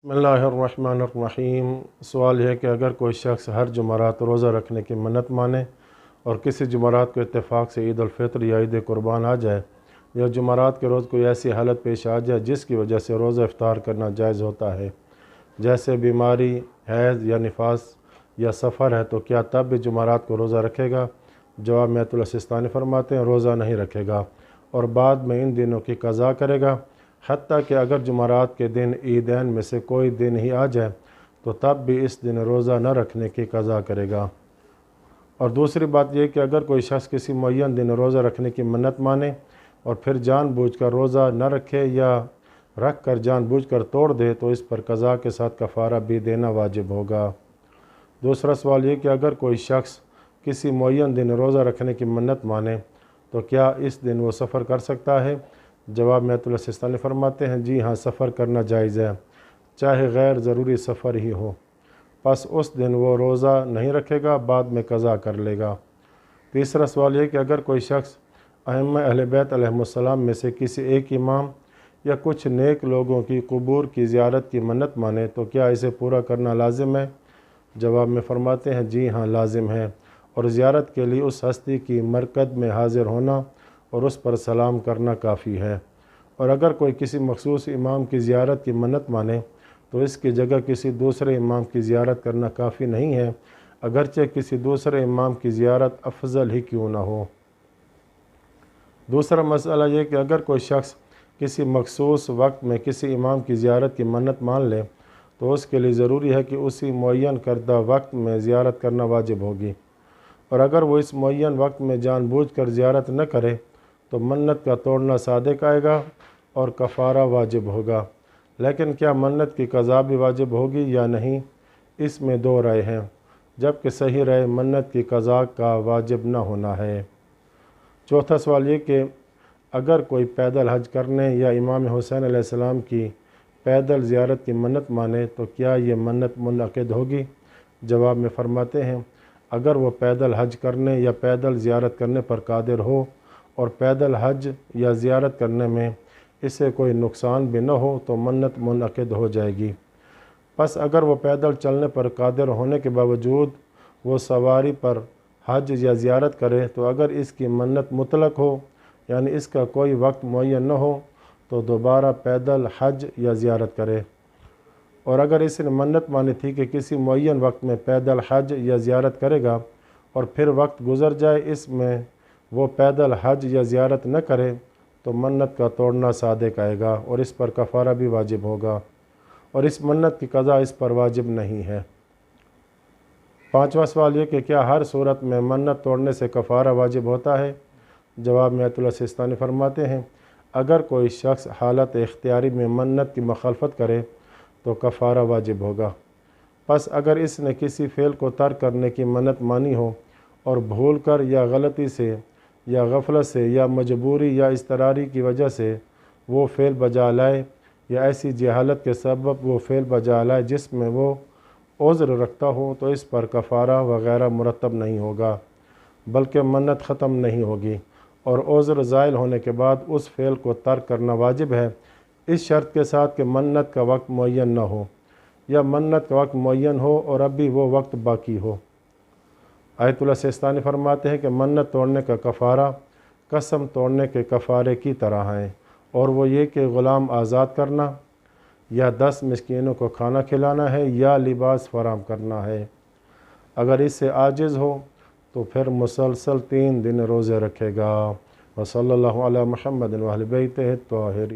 बिस्मिल्लाहिर्रहमानिर्रहीम। सवाल है कि अगर कोई शख्स हर जुमरात रोज़ा रखने की मन्नत माने और किसी जुमरात को इत्तेफाक से ईद उल फित्र या ईद कुर्बान आ जाए या जुमरात के रोज़ कोई ऐसी हालत पेश आ जाए जिसकी वजह से रोज़ा इफ्तार करना जायज़ होता है, जैसे बीमारी, हैज़ या निफास या सफ़र है, तो क्या तब भी जुमरात को रोज़ा रखेगा? जवाब में आयतुल्लाह सिस्तानी फरमाते हैं, रोज़ा नहीं रखेगा और बाद में इन दिनों की क़ज़ा करेगा। हत्ता कि अगर जुमरात के दिन ईदैन में से कोई दिन ही आ जाए तो तब भी इस दिन रोज़ा न रखने की क़ज़ा करेगा। और दूसरी बात यह कि अगर कोई शख्स किसी मुअय्यन दिन रोज़ा रखने की मन्नत माने और फिर जानबूझकर रोज़ा न रखे या रख कर जानबूझकर तोड़ दे तो इस पर क़ज़ा के साथ कफ़ारा भी देना वाजिब होगा। दूसरा सवाल ये कि अगर कोई शख्स किसी मुअय्यन दिन रोज़ा रखने की मन्नत माने तो क्या इस दिन वो सफ़र कर सकता है? जवाब में आयतुल्लाह सिस्तानी फरमाते हैं, जी हाँ, सफ़र करना जायज़ है, चाहे गैर ज़रूरी सफ़र ही हो। बस उस दिन वो रोज़ा नहीं रखेगा, बाद में क़ज़ा कर लेगा। तीसरा सवाल ये कि अगर कोई शख्स अइम्मा अहले बैत अलैहिमुस्सलाम में से किसी एक इमाम या कुछ नेक लोगों की क़ुबूर की ज़ियारत की मन्नत माने तो क्या इसे पूरा करना लाजिम है? जवाब में फ़रमाते हैं, जी हाँ, लाजिम है और ज़ियारत के लिए उस हस्ती की मरकद में हाज़िर होना और उस पर सलाम करना काफ़ी है। और अगर कोई किसी मखसूस इमाम की ज़ियारत की मन्नत माने तो इसकी जगह किसी दूसरे इमाम की ज़ियारत करना काफ़ी नहीं है, अगरचे किसी दूसरे इमाम की ज़ियारत अफजल ही क्यों ना हो। दूसरा मसला ये कि अगर कोई शख्स किसी मखसूस वक्त में किसी इमाम की ज़ियारत की मन्नत मान ले तो उसके लिए ज़रूरी है कि उसी मुअय्यन करदा वक्त में ज़ियारत करना वाजिब होगी, और अगर वो इस मुअय्यन वक्त में जानबूझकर ज़ियारत न करे तो मन्नत का तोड़ना सादिक आएगा और कफ़ारा वाजिब होगा। लेकिन क्या मन्नत की क़ज़ा भी वाजिब होगी या नहीं, इसमें दो राय हैं, जबकि सही राय मन्नत की क़ज़ा का वाजिब न होना है। चौथा सवाल ये कि अगर कोई पैदल हज करने या इमाम हुसैन अलैहिस्सलाम की पैदल ज़ियारत की मन्नत माने तो क्या ये मन्नत मुनअक़िद होगी? जवाब में फ़रमाते हैं, अगर वो पैदल हज करने या पैदल ज़ियारत करने पर कादिर हो और पैदल हज या ज़ियारत करने में इससे कोई नुकसान भी न हो तो मन्नत मुनअक़िद हो जाएगी। बस अगर वो पैदल चलने पर कादिर होने के बावजूद वो सवारी पर हज या ज़ियारत करे तो अगर इसकी मन्नत मुतलक हो, यानी इसका कोई वक्त मुअय्यन न हो, तो दोबारा पैदल हज या ज़ियारत करे। और अगर इसने मन्नत मानी थी कि किसी मुअय्यन वक्त में पैदल हज या ज़ियारत करेगा और फिर वक्त गुज़र जाए इसमें वो पैदल हज या ज़ियारत न करे तो मन्नत का तोड़ना सादिक आएगा और इस पर कफ़ारा भी वाजिब होगा और इस मन्नत की क़ज़ा इस पर वाजिब नहीं है। पाँचवा सवाल ये कि क्या हर सूरत में मन्नत तोड़ने से कफ़ारा वाजिब होता है? जवाब में आयतुल्लाह सिस्तानी फरमाते हैं, अगर कोई शख्स हालत इख्तियारी में मन्नत की मुखालफत करे तो कफ़ारा वाजिब होगा। बस अगर इसने किसी फ़ेल को तर्क करने की मन्नत मानी हो और भूल कर या गलती से या गफलत से या मजबूरी या इस्तरारी की वजह से वो फ़ेल बजा लाए या ऐसी जहालत के सबब वो फ़ेल बजा लाए जिसमें वो उज़्र रखता हो तो इस पर कफ़ारा वग़ैरह मुरतब नहीं होगा, बल्कि मन्नत ख़त्म नहीं होगी और उज़्र ज़ाइल होने के बाद उस फ़ेल को तर्क करना वाजिब है, इस शर्त के साथ कि मन्नत का वक्त मुअय्यन न हो या मन्नत का वक्त मुअय्यन हो और अभी वो वक्त बाकी हो। आयतुल्लाह सिस्तानी फरमाते हैं कि मन्नत तोड़ने का कफ़ारा कसम तोड़ने के कफ़ारे की तरह है, और वो ये कि ग़ुलाम आज़ाद करना या 10 मिस्कीनों को खाना खिलाना है या लिबास फराहम करना है। अगर इससे आजिज़ हो तो फिर मुसलसल 3 दिन रोज़े रखेगा। व सल्लल्लाहु अला मुहम्मद व अहले बैतिही त्वाहिरीन।